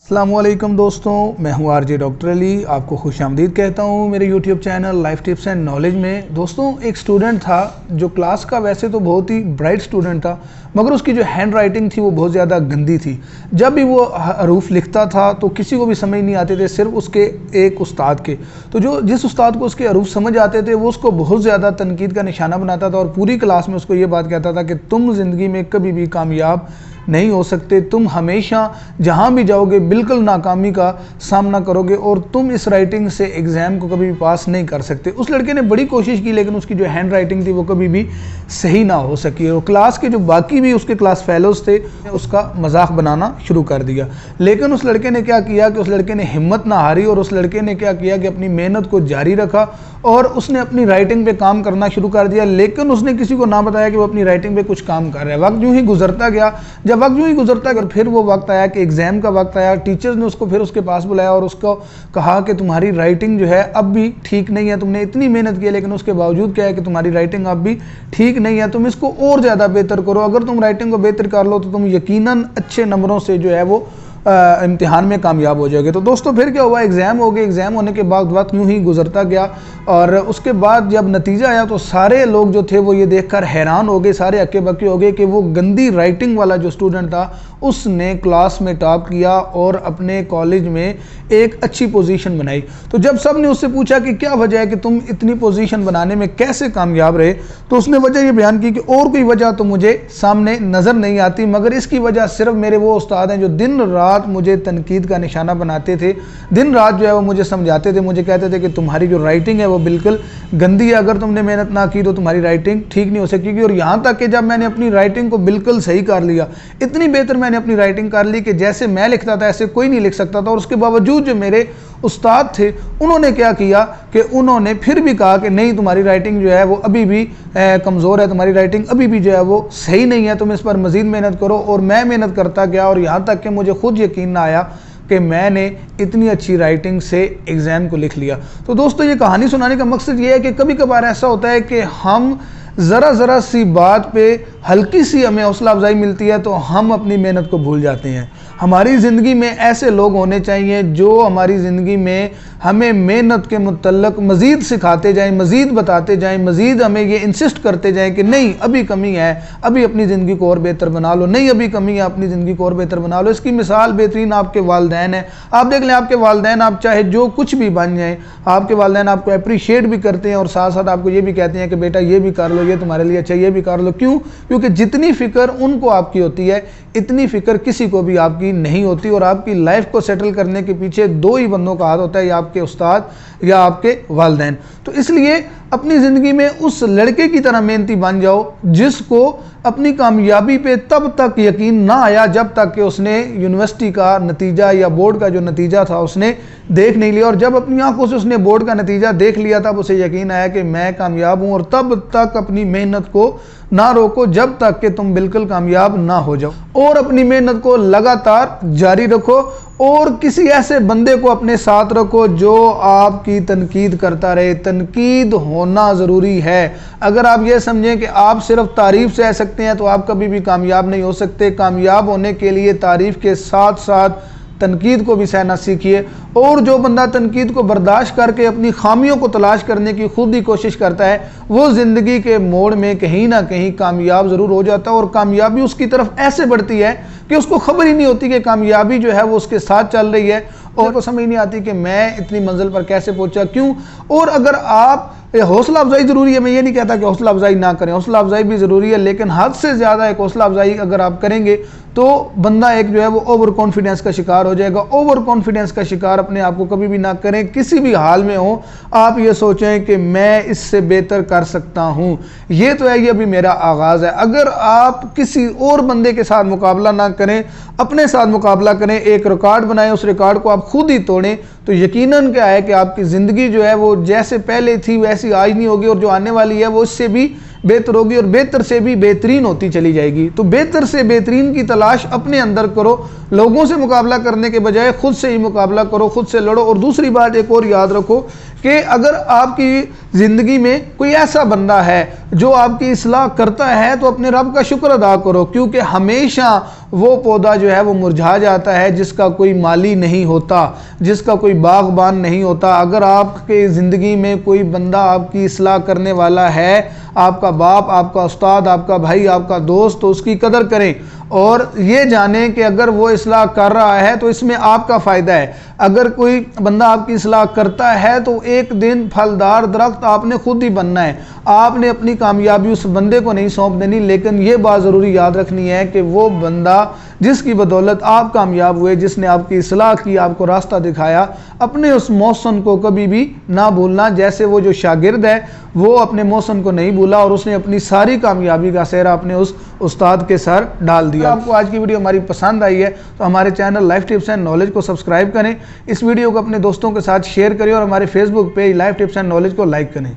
अस्सलामुअलैकुम दोस्तों, मैं हूं आरजे डॉक्टर अली। आपको खुशामदीद कहता हूं मेरे YouTube channel life tips and knowledge में। दोस्तों, एक स्टूडेंट था जो क्लास का वैसे तो बहुत ही ब्राइट स्टूडेंट था, मगर उसकी जो हैंड राइटिंग थी वो बहुत ज़्यादा गंदी थी। जब भी वो हरूफ लिखता था तो किसी को भी समझ नहीं आते थे, सिर्फ उसके एक उस्ताद के। तो जिस उस्ताद को उसके हरूफ समझ आते थे वो उसको बहुत ज़्यादा तनकीद का निशाना बनाता था और पूरी क्लास में उसको ये बात कहता था कि तुम ज़िंदगी में कभी भी कामयाब नहीं हो सकते, तुम हमेशा जहाँ भी जाओगे बिल्कुल नाकामी का सामना करोगे और तुम इस राइटिंग से एग्ज़ाम को कभी भी पास नहीं कर सकते। उस लड़के ने बड़ी कोशिश की लेकिन उसकी जो हैंड राइटिंग थी वो कभी भी सही ना हो सकी और क्लास के जो बाकी भी उसके क्लास फेलोज़ थे उसका मजाक बनाना शुरू कर दिया। लेकिन उस लड़के ने क्या किया कि उस लड़के ने हिम्मत ना हारी और उस लड़के ने क्या किया कि अपनी मेहनत को जारी रखा और उसने अपनी राइटिंग पे काम करना शुरू कर दिया। लेकिन उसने किसी को ना बताया कि वो अपनी राइटिंग पे कुछ काम कर रहा है। वक्त यूँ ही गुजरता गया, जब वक्त यूँ ही गुजरता गया फिर वो वक्त आया कि एग्ज़ाम का वक्त आया। टीचर्स ने उसको फिर उसके पास बुलाया और उसको कहा कि तुम्हारी राइटिंग जो है अब भी ठीक नहीं है, तुमने इतनी मेहनत की है लेकिन उसके बावजूद क्या है कि तुम्हारी राइटिंग अब भी ठीक नहीं है, तुम इसको और ज़्यादा बेहतर करो। अगर तुम राइटिंग को बेहतर कर लो तो तुम यकीनन अच्छे नंबरों से जो है वो इम्तिहान में कामयाब हो जाओगे। तो दोस्तों फिर क्या हुआ, एग्ज़ाम हो गए। एग्ज़ाम होने के बाद वक्त यूँ ही गुजरता गया और उसके बाद जब नतीजा आया तो सारे लोग जो थे वो ये देखकर हैरान हो गए, सारे हक्के बक्के हो गए कि वो गंदी राइटिंग वाला जो स्टूडेंट था उसने क्लास में टॉप किया और अपने कॉलेज में एक अच्छी पोजीशन बनाई। तो जब सब ने उससे पूछा कि क्या वजह है कि तुम इतनी पोजीशन बनाने में कैसे कामयाब रहे, तो उसने वजह ये बयान की कि और कोई वजह तो मुझे सामने नज़र नहीं आती, मगर इसकी वजह सिर्फ मेरे वो उस्ताद हैं जो दिन रात मुझे तनकीद का निशाना बनाते थे, दिन रात जो है वो मुझे समझाते थे, मुझे कहते थे कि तुम्हारी जो राइटिंग है वो बिल्कुल गंदी है, अगर तुमने मेहनत ना की तो तुम्हारी राइटिंग ठीक नहीं हो सकेगी। और यहाँ तक कि जब मैंने अपनी राइटिंग को बिल्कुल सही कर लिया, इतनी बेहतर मैंने अपनी राइटिंग कर ली कि जैसे मैं लिखता था ऐसे कोई नहीं लिख सकता था, और उसके बावजूद जो मेरे उस्ताद थे उन्होंने क्या किया कि उन्होंने फिर भी कहा कि नहीं, तुम्हारी राइटिंग जो है वो अभी भी कमज़ोर है, तुम्हारी राइटिंग अभी भी जो है वो सही नहीं है, तुम इस पर मज़ीद मेहनत करो। और मैं मेहनत करता गया और यहाँ तक कि मुझे खुद यकीन ना आया कि मैंने इतनी अच्छी राइटिंग से एग्ज़ाम को लिख लिया। तो दोस्तों, ये कहानी सुनाने का मकसद ये है कि कभी कभार ऐसा होता है कि हम ज़रा सी बात पे हल्की सी हमें हौसला अफजाई मिलती है तो हम अपनी मेहनत को भूल जाते हैं। हमारी ज़िंदगी में ऐसे लोग होने चाहिए जो हमारी ज़िंदगी में हमें मेहनत के मुतल्लक मज़ीद सिखाते जाएं, मज़ीद बताते जाएं, मज़ीद हमें ये इंसिस्ट करते जाएं कि नहीं अभी कमी है, अभी अपनी ज़िंदगी को और बेहतर बना लो, नहीं अभी कमी है, अपनी ज़िंदगी को और बेहतर बना लो। इसकी मिसाल बेहतरीन आपके वालिदैन है। आप देख लें, आपके वालिदैन आप चाहे जो कुछ भी बन जाएँ, आपके वालिदैन आपको अप्रीशिएट भी करते हैं और साथ साथ आपको ये भी कहते हैं कि बेटा ये भी कर लो, ये तुम्हारे लिए अच्छा, ये भी कर लो। क्यों? क्योंकि जितनी फ़िक्र उनको आपकी होती है इतनी फ़िक्र किसी को भी आपकी नहीं होती। और आपकी लाइफ को सेटल करने के पीछे दो ही बंदों का हाथ होता है, या आपके उस्ताद या आपके वालिदैन। तो इसलिए अपनी ज़िंदगी में उस लड़के की तरह मेहनती बन जाओ जिसको अपनी कामयाबी पे तब तक यकीन ना आया जब तक कि उसने यूनिवर्सिटी का नतीजा या बोर्ड का जो नतीजा था उसने देख नहीं लिया। और जब अपनी आंखों से उसने बोर्ड का नतीजा देख लिया तब उसे यकीन आया कि मैं कामयाब हूँ। और तब तक अपनी मेहनत को ना रोको जब तक कि तुम बिल्कुल कामयाब ना हो जाओ, और अपनी मेहनत को लगातार जारी रखो और किसी ऐसे बंदे को अपने साथ रखो जो आपकी तनकीद करता रहे। तनकीद होना ज़रूरी है। अगर आप ये समझें कि आप सिर्फ तारीफ़ से रह सकते हैं तो आप कभी भी कामयाब नहीं हो सकते। कामयाब होने के लिए तारीफ़ के साथ साथ तनकीद को भी सहना सीखिए। और जो बंदा तनकीद को बर्दाश्त करके अपनी खामियों को तलाश करने की खुद ही कोशिश करता है वो ज़िंदगी के मोड़ में कहीं ना कहीं कामयाब ज़रूर हो जाता है। और कामयाबी उसकी तरफ ऐसे बढ़ती है कि उसको खबर ही नहीं होती कि कामयाबी जो है वो उसके साथ चल रही है और को समझ नहीं आती कि मैं इतनी मंजिल पर कैसे पहुंचा, क्यों। और अगर आप हौसला अफजाई ज़रूरी है, मैं ये नहीं कहता कि हौसला अफजाई ना करें, हौसला अफजाई भी ज़रूरी है, लेकिन हद से ज़्यादा एक हौसला अफजाई अगर आप करेंगे तो बंदा एक जो है वो ओवर कॉन्फिडेंस का शिकार हो जाएगा। ओवर कॉन्फिडेंस का शिकार अपने आप को कभी भी ना करें। किसी भी हाल में हो आप ये सोचें कि मैं इससे बेहतर कर सकता हूँ, ये तो है, ये अभी मेरा आगाज़ है। अगर आप किसी और बंदे के साथ मुकाबला ना करें, अपने साथ मुकाबला करें, एक रिकॉर्ड बनाएं, उस रिकॉर्ड को आप खुद ही तोड़ें, तो यकीनन क्या है कि आपकी ज़िंदगी जो है वो जैसे पहले थी वैसी आज नहीं होगी, और जो आने वाली है वो इससे भी बेहतर होगी और बेहतर से भी बेहतरीन होती चली जाएगी। तो बेहतर से बेहतरीन की तलाश अपने अंदर करो, लोगों से मुकाबला करने के बजाय खुद से ही मुकाबला करो, खुद से लड़ो। और दूसरी बात एक और याद रखो कि अगर आपकी ज़िंदगी में कोई ऐसा बंदा है जो आपकी इस्लाह करता है तो अपने रब का शुक्र अदा करो, क्योंकि हमेशा वो पौधा जो है वो मुरझा जाता है जिसका कोई माली नहीं होता, जिसका कोई बागबान नहीं होता। अगर आपके ज़िंदगी में कोई बंदा आपकी इस्लाह करने वाला है, आपका बाप, आपका उस्ताद, आपका भाई, आपका दोस्त, तो उसकी कदर करें और ये जानें कि अगर वो इस्लाह कर रहा है तो इसमें आपका फ़ायदा है। अगर कोई बंदा आपकी इस्लाह करता है तो एक दिन फलदार दरख्त आपने खुद ही बनना है। आपने अपनी कामयाबी उस बंदे को नहीं सौंप देनी, लेकिन ये बात ज़रूरी याद रखनी है कि वो बंदा जिसकी बदौलत आप कामयाब हुए, जिसने आपकी इस्लाह की, आपको रास्ता दिखाया, अपने उस मौसम को कभी भी ना भूलना। जैसे वो जो शागिर्द है वो अपने मौसम को नहीं भूला और उसने अपनी सारी कामयाबी का सेहरा अपने उस उस्ताद के सर डाल दिया। आपको आज की वीडियो हमारी पसंद आई है तो हमारे channel life tips and knowledge को सब्सक्राइब करें, इस वीडियो को अपने दोस्तों के साथ शेयर करें और हमारे Facebook page life tips and knowledge को लाइक करें।